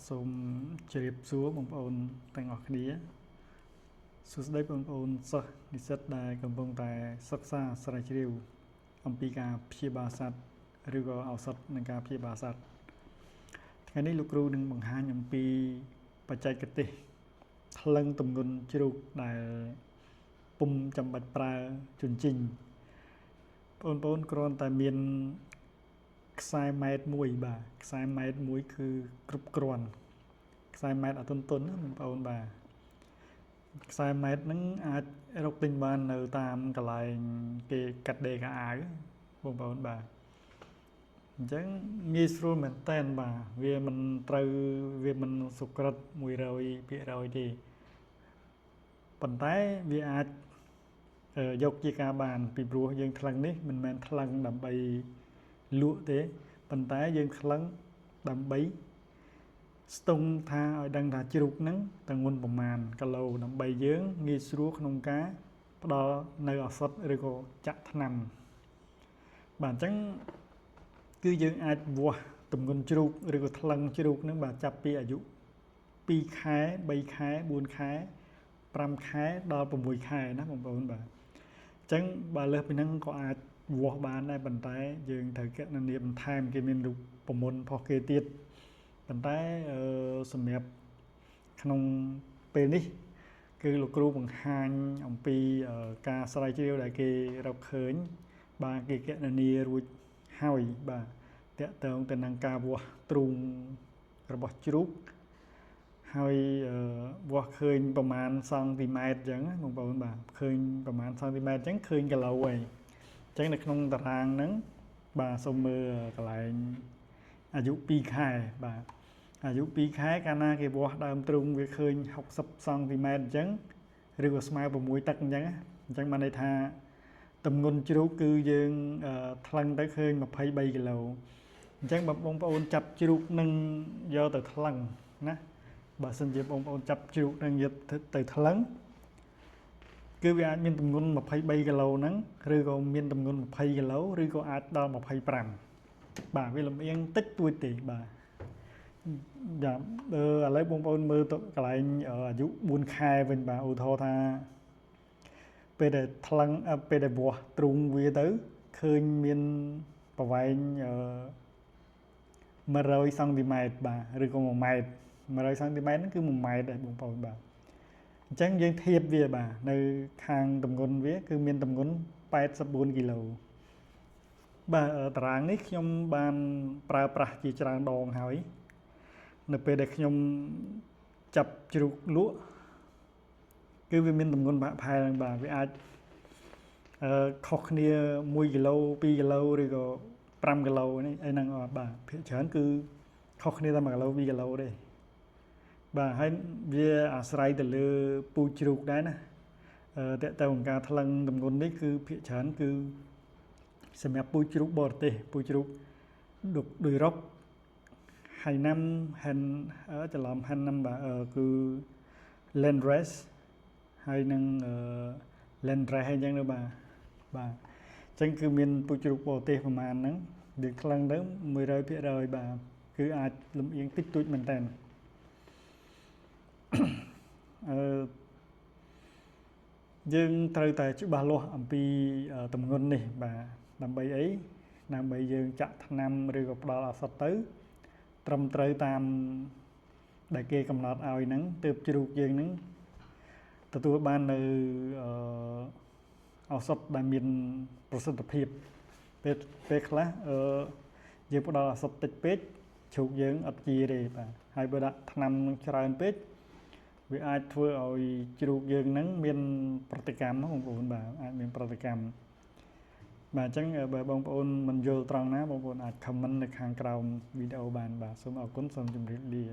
សូមជម្រាបសួរបងប្អូនទាំងអស់គ្នាសួស្តីបងប្អូនសិស្សនិស្សិតដែលកំពុងតែសិក្សាស្រាវជ្រាវអំពីការព្យាបាលសត្វឬក៏ឱសថនិងការព្យាបាលសត្វថ្ងៃនេះលោកគ្រូនឹងបង្ហាញអំពីបច្ចេកទេសថ្លឹងទម្ងន់ជ្រូកដែលពុំចាំបាច់ប្រើជញ្ជីងបងប្អូនគ្រាន់តែមានខ្សែម៉ែត្រមួយបាទខ្សែម៉ែត្រមួយគឺគ្រប់គ្រាន់ខ្សែម៉ែត្រអត់ទន់ៗណាបងប្អូនបាទខ្សែម៉ែត្រហ្នឹងអាចរកទិញបាននៅតាមកន្លែងគេកាត់ដេរខោអាវបងប្អូនបាទអញ្ចឹងងាយស្រួលមែនតើបាទវាមិនសុក្រិត 100% ទេប៉ុន្តែវាអាចយកជាការបានពីព្រោះយើងថ្លឹងនេះមិនមែនថ្លឹងដើម្បីលក់ទេប៉ុន្តែយើងថ្លឹងដើម្បីស្ទង់ថាឲ្យដឹងថាជ្រូកហ្នឹងទម្ងន់ប្រមាណគីឡូដើម្បីយើងងាយស្រួលក្នុងការផ្ដល់នៅឱសថឬក៏ចាក់ថ្នាំបាទអញ្ចឹងគឺយើងអាចវាស់ទម្ងន់ជ្រូកឬក៏ថ្លឹងជ្រូកហ្នឹងបាទចាប់ពីអាយុ2ខែ3ខែ4ខែ5ខែដល់6ខែណាបងប្អូនបាទអញ្ចឹងបើលើសពីហ្នឹងក៏អាចវាស់បានដែរប៉ុន្តែយើងត្រូវគណនាបន្ថែមគេមានរូបមន្តផុសគេទៀតប៉ុន្តែសម្រាប់ក្នុងពេលនេះគឺលោកគ្រូបង្ហាញអំពីការស្រាវជ្រាវដែលគេរកឃើញបាទគេគណនារួចហើយបាទតកតងទៅនឹងការវាស់ទ្រូងរបស់ជ្រូកហើយវាស់ឃើញប្រមាណសង់ទីម៉ែត្រអញ្ចឹងបងប្អូនបាទឃើញប្រមាណសង់ទីម៉ែត្រអញ្ចឹងឃើញគីឡូហើយអញ្ចឹងនៅក្នុងតារាងហ្នឹងបាទសូមមើលកន្លែងអាយុ2ខែបាទអាយុ2ខែកាលណាគេវាស់ដើមទ្រូងវាឃើញ60សង់ទីម៉ែត្រអញ្ចឹងឬក៏ស្មើ6តឹកអញ្ចឹងបានន័យថាទម្ងន់ជ្រូកគឺយើងថ្លឹងទៅឃើញ23គីឡូអញ្ចឹងបើបងប្អូនចាប់ជ្រូកនឹងយកទៅថ្លឹងណាបើសិនជាបងប្អូនចាប់ជ្រូកនឹងយកទៅថ្លឹងគឺវាអាចមានទម្ងន់23គីឡូហ្នឹងឬក៏មានទម្ងន់20គីឡូឬក៏អាចដល់25បាទវាលំអៀងតិចតួចទេបាទយ៉ាឥឡូវបងប្អូនមើលទៅកន្លែងអាយុ4ខែវិញបាទឧទាហរណ៍ថាពេលដែលថ្លឹងពេលដែលវាស់ទ្រូងវាទៅឃើញមានប្រវែង100សង់ទីម៉ែត្របាទឬក៏1ម៉ែត្រ100សង់ទីម៉ែត្រហ្នឹងគឺ1ម៉ែត្រដែរបងប្អូនបាទអញ្ចឹងយើងធៀបវាបាទនៅខាងទម្ងន់វាគឺមានទម្ងន់84គីឡូបាទតារាងនេះខ្ញុំបានប្រើប្រាស់ជាច្រើនដងហើយនៅពេលដែលខ្ញុំចាប់ជ្រូកលក់គឺវាមានទម្ងន់បាក់ផែហ្នឹងបាទវាអាចខុសគ្នា1គីឡូ2គីឡូឬក៏5គីឡូនេះអីហ្នឹងបាទភាគច្រើនគឺខុសគ្នាតែ1គីឡូ2គីឡូទេបាទហើយវាអាស្រ័យទៅលើពូជជ្រូកដែរណាតើតើអង្គការថ្លឹងទម្ងន់នេះគឺភាគច្រើនគឺសម្រាប់ពូជជ្រូកបរទេសពូជជ្រូកដូចរ៉ុបហើយណាំហាន់ច្រឡំហាន់ណាំបាទគឺ Landrace ហើយនឹង Landrace អញ្ចឹងទៅបាទអញ្ចឹងគឺមានពូជជ្រូកបរទេសប្រហែលហ្នឹងយើងថ្លឹងទៅ 100% បាទគឺអាចលំអៀងតិចតួចមែនតើយើងត្រូវតែច្បាស់លាស់អំពីទម្ងន់នេះបាទដើម្បីអីដើម្បីយើងចាក់ថ្នាំឬក៏ផ្ដល់ឱសថទៅត្រឹមត្រូវតាមដែលគេកំណត់ឲ្យហ្នឹងទើបជ្រូកយើងហ្នឹងទទួលបាននៅឱសថដែលមានប្រសិទ្ធភាពពេលខ្លះយើងផ្ដល់ឱសថតិចពេកជ្រូកយើងអត់ជាទេបាទហើយបើដាក់ថ្នាំនឹងច្រើនពេកវាអាចធ្វើឲ្យជ្រូកយើងហ្នឹងមានប្រតិកម្មបងប្អូនបាទអាចមានប្រតិកម្មបាទអញ្ចឹងបើបងប្អូនមិនយល់ត្រង់ណាបងប្អូនអាច comment នៅខាងក្រោមវីដេអូបានបាទសូមអរគុណសូមជម្រាបលា